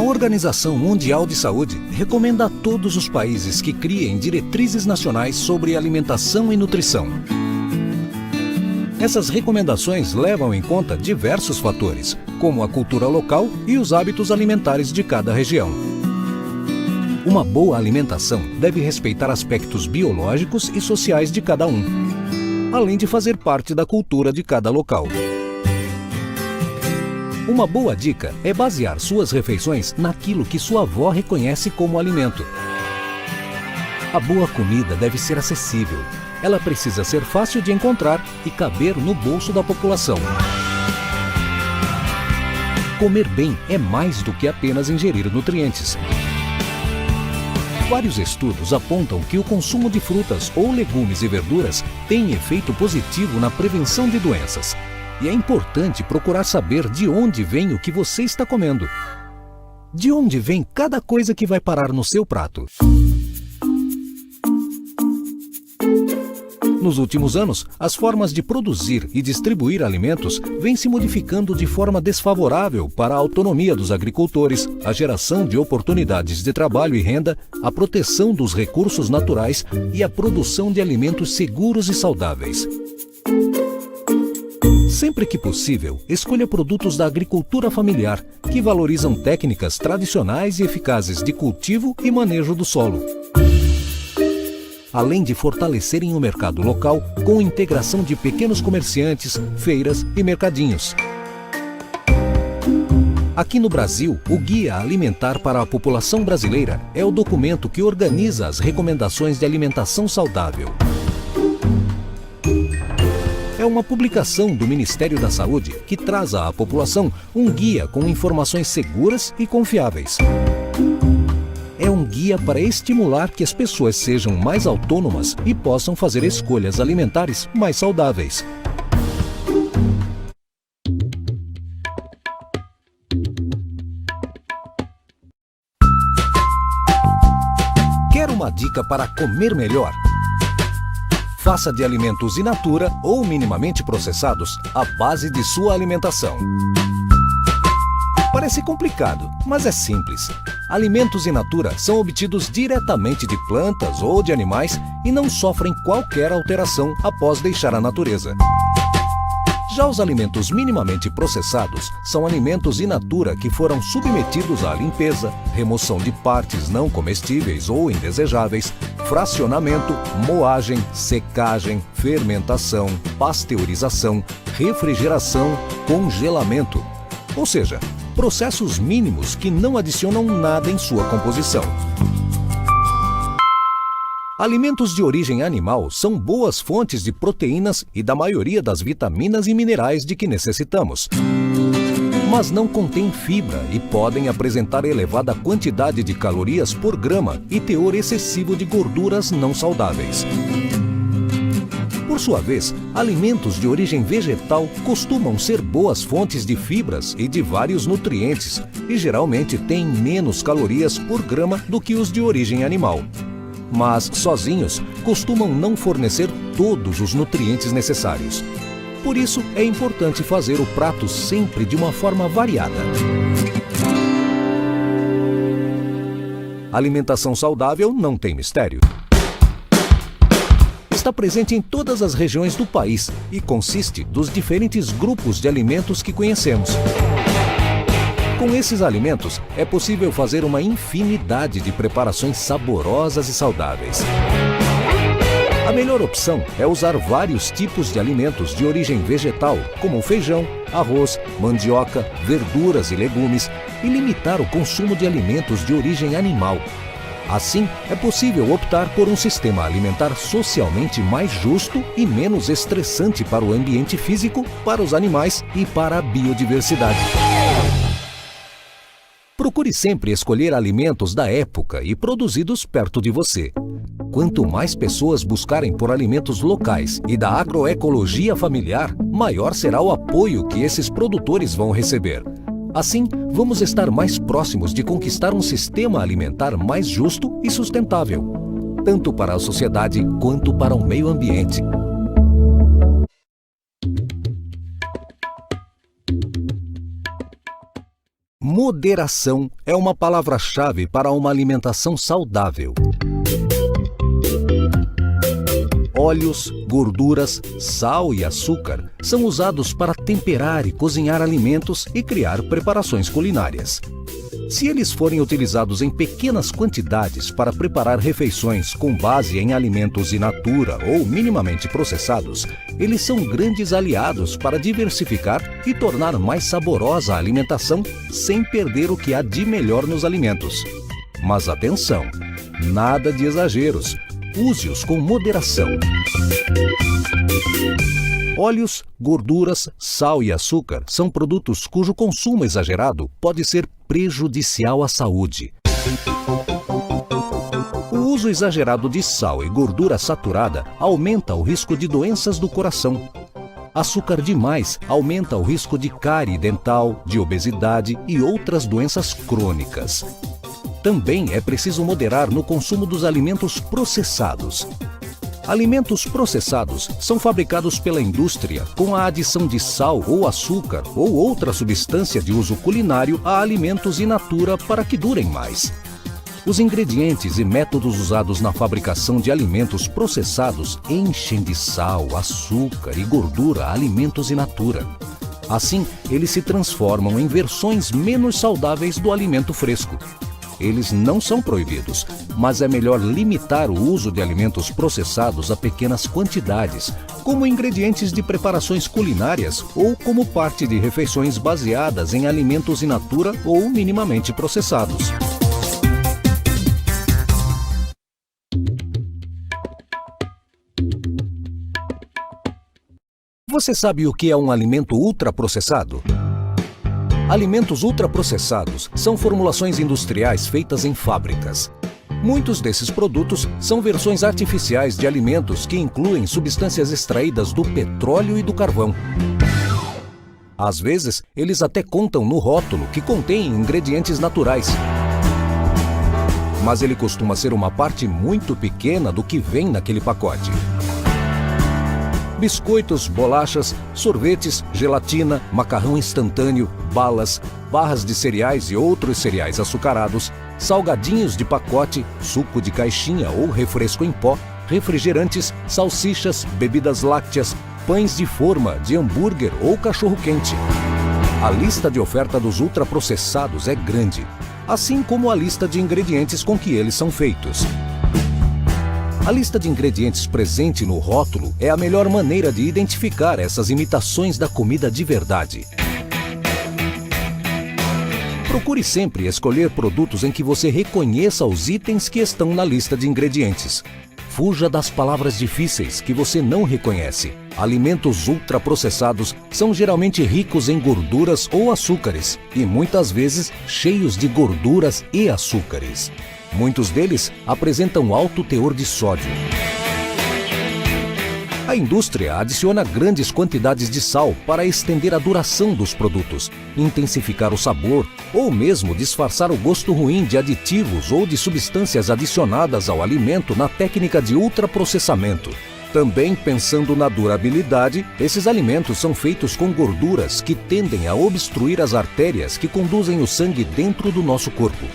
A Organização Mundial de Saúde recomenda a todos os países que criem diretrizes nacionais sobre alimentação e nutrição. Essas recomendações levam em conta diversos fatores, como a cultura local e os hábitos alimentares de cada região. Uma boa alimentação deve respeitar aspectos biológicos e sociais de cada um, além de fazer parte da cultura de cada local. Uma boa dica é basear suas refeições naquilo que sua avó reconhece como alimento. A boa comida deve ser acessível. Ela precisa ser fácil de encontrar e caber no bolso da população. Comer bem é mais do que apenas ingerir nutrientes. Vários estudos apontam que o consumo de frutas ou legumes e verduras tem efeito positivo na prevenção de doenças. E é importante procurar saber de onde vem o que você está comendo. De onde vem cada coisa que vai parar no seu prato. Nos últimos anos, as formas de produzir e distribuir alimentos vêm se modificando de forma desfavorável para a autonomia dos agricultores, a geração de oportunidades de trabalho e renda, a proteção dos recursos naturais e a produção de alimentos seguros e saudáveis. Sempre que possível, escolha produtos da agricultura familiar, que valorizam técnicas tradicionais e eficazes de cultivo e manejo do solo. Além de fortalecerem o mercado local com integração de pequenos comerciantes, feiras e mercadinhos. Aqui no Brasil, o Guia Alimentar para a População Brasileira é o documento que organiza as recomendações de alimentação saudável. É uma publicação do Ministério da Saúde que traz à população um guia com informações seguras e confiáveis. É um guia para estimular que as pessoas sejam mais autônomas e possam fazer escolhas alimentares mais saudáveis. Quer uma dica para comer melhor? Faça de alimentos in natura ou minimamente processados a base de sua alimentação. Parece complicado, mas é simples. Alimentos in natura são obtidos diretamente de plantas ou de animais e não sofrem qualquer alteração após deixar a natureza. Já os alimentos minimamente processados são alimentos in natura que foram submetidos à limpeza, remoção de partes não comestíveis ou indesejáveis, fracionamento, moagem, secagem, fermentação, pasteurização, refrigeração, congelamento. Ou seja, processos mínimos que não adicionam nada em sua composição. Alimentos de origem animal são boas fontes de proteínas e da maioria das vitaminas e minerais de que necessitamos. Mas não contêm fibra e podem apresentar elevada quantidade de calorias por grama e teor excessivo de gorduras não saudáveis. Por sua vez, alimentos de origem vegetal costumam ser boas fontes de fibras e de vários nutrientes e geralmente têm menos calorias por grama do que os de origem animal. Mas, sozinhos, costumam não fornecer todos os nutrientes necessários. Por isso, é importante fazer o prato sempre de uma forma variada. Alimentação saudável não tem mistério. Está presente em todas as regiões do país e consiste dos diferentes grupos de alimentos que conhecemos. Com esses alimentos, é possível fazer uma infinidade de preparações saborosas e saudáveis. A melhor opção é usar vários tipos de alimentos de origem vegetal, como feijão, arroz, mandioca, verduras e legumes, e limitar o consumo de alimentos de origem animal. Assim, é possível optar por um sistema alimentar socialmente mais justo e menos estressante para o ambiente físico, para os animais e para a biodiversidade. Procure sempre escolher alimentos da época e produzidos perto de você. Quanto mais pessoas buscarem por alimentos locais e da agroecologia familiar, maior será o apoio que esses produtores vão receber. Assim, vamos estar mais próximos de conquistar um sistema alimentar mais justo e sustentável, tanto para a sociedade quanto para o meio ambiente. Moderação é uma palavra-chave para uma alimentação saudável. Óleos, gorduras, sal e açúcar são usados para temperar e cozinhar alimentos e criar preparações culinárias. Se eles forem utilizados em pequenas quantidades para preparar refeições com base em alimentos in natura ou minimamente processados, eles são grandes aliados para diversificar e tornar mais saborosa a alimentação sem perder o que há de melhor nos alimentos. Mas atenção, nada de exageros. Use-os com moderação. Óleos, gorduras, sal e açúcar são produtos cujo consumo exagerado pode ser prejudicial à saúde. O uso exagerado de sal e gordura saturada aumenta o risco de doenças do coração. Açúcar demais aumenta o risco de cárie dental, de obesidade e outras doenças crônicas. Também é preciso moderar no consumo dos alimentos processados. Alimentos processados são fabricados pela indústria com a adição de sal ou açúcar ou outra substância de uso culinário a alimentos in natura para que durem mais. Os ingredientes e métodos usados na fabricação de alimentos processados enchem de sal, açúcar e gordura alimentos in natura. Assim, eles se transformam em versões menos saudáveis do alimento fresco. Eles não são proibidos, mas é melhor limitar o uso de alimentos processados a pequenas quantidades, como ingredientes de preparações culinárias ou como parte de refeições baseadas em alimentos in natura ou minimamente processados. Você sabe o que é um alimento ultraprocessado? Alimentos ultraprocessados são formulações industriais feitas em fábricas. Muitos desses produtos são versões artificiais de alimentos que incluem substâncias extraídas do petróleo e do carvão. Às vezes, eles até contam no rótulo que contém ingredientes naturais. Mas ele costuma ser uma parte muito pequena do que vem naquele pacote. Biscoitos, bolachas, sorvetes, gelatina, macarrão instantâneo, balas, barras de cereais e outros cereais açucarados, salgadinhos de pacote, suco de caixinha ou refresco em pó, refrigerantes, salsichas, bebidas lácteas, pães de forma, de hambúrguer ou cachorro-quente. A lista de oferta dos ultraprocessados é grande, assim como a lista de ingredientes com que eles são feitos. A lista de ingredientes presente no rótulo é a melhor maneira de identificar essas imitações da comida de verdade. Procure sempre escolher produtos em que você reconheça os itens que estão na lista de ingredientes. Fuja das palavras difíceis que você não reconhece. Alimentos ultraprocessados são geralmente ricos em gorduras ou açúcares e muitas vezes cheios de gorduras e açúcares. Muitos deles apresentam alto teor de sódio. A indústria adiciona grandes quantidades de sal para estender a duração dos produtos, intensificar o sabor ou mesmo disfarçar o gosto ruim de aditivos ou de substâncias adicionadas ao alimento na técnica de ultraprocessamento. Também pensando na durabilidade, esses alimentos são feitos com gorduras que tendem a obstruir as artérias que conduzem o sangue dentro do nosso corpo.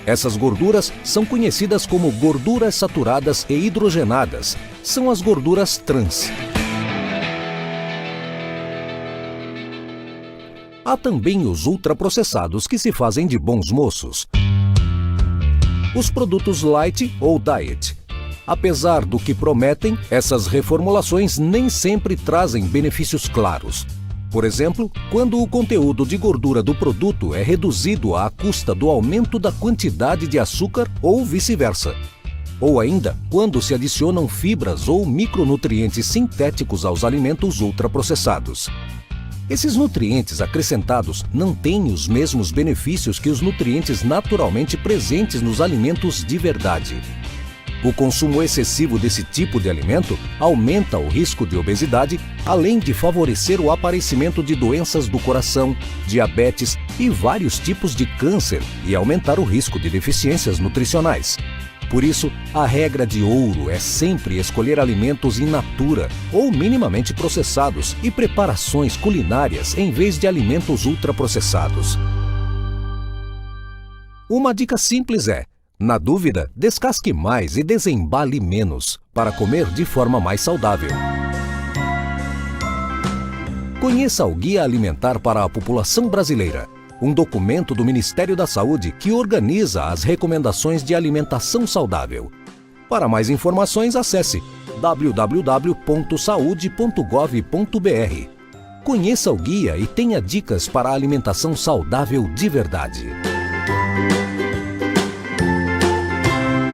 Essas gorduras são conhecidas como gorduras saturadas e hidrogenadas. São as gorduras trans. Há também os ultraprocessados que se fazem de bons moços. Os produtos light ou diet. Apesar do que prometem, essas reformulações nem sempre trazem benefícios claros. Por exemplo, quando o conteúdo de gordura do produto é reduzido à custa do aumento da quantidade de açúcar ou vice-versa. Ou ainda, quando se adicionam fibras ou micronutrientes sintéticos aos alimentos ultraprocessados. Esses nutrientes acrescentados não têm os mesmos benefícios que os nutrientes naturalmente presentes nos alimentos de verdade. O consumo excessivo desse tipo de alimento aumenta o risco de obesidade, além de favorecer o aparecimento de doenças do coração, diabetes e vários tipos de câncer e aumentar o risco de deficiências nutricionais. Por isso, a regra de ouro é sempre escolher alimentos in natura ou minimamente processados e preparações culinárias em vez de alimentos ultraprocessados. Uma dica simples é: na dúvida, descasque mais e desembale menos, para comer de forma mais saudável. Conheça o Guia Alimentar para a População Brasileira, um documento do Ministério da Saúde que organiza as recomendações de alimentação saudável. Para mais informações, acesse www.saude.gov.br. Conheça o guia e tenha dicas para a alimentação saudável de verdade.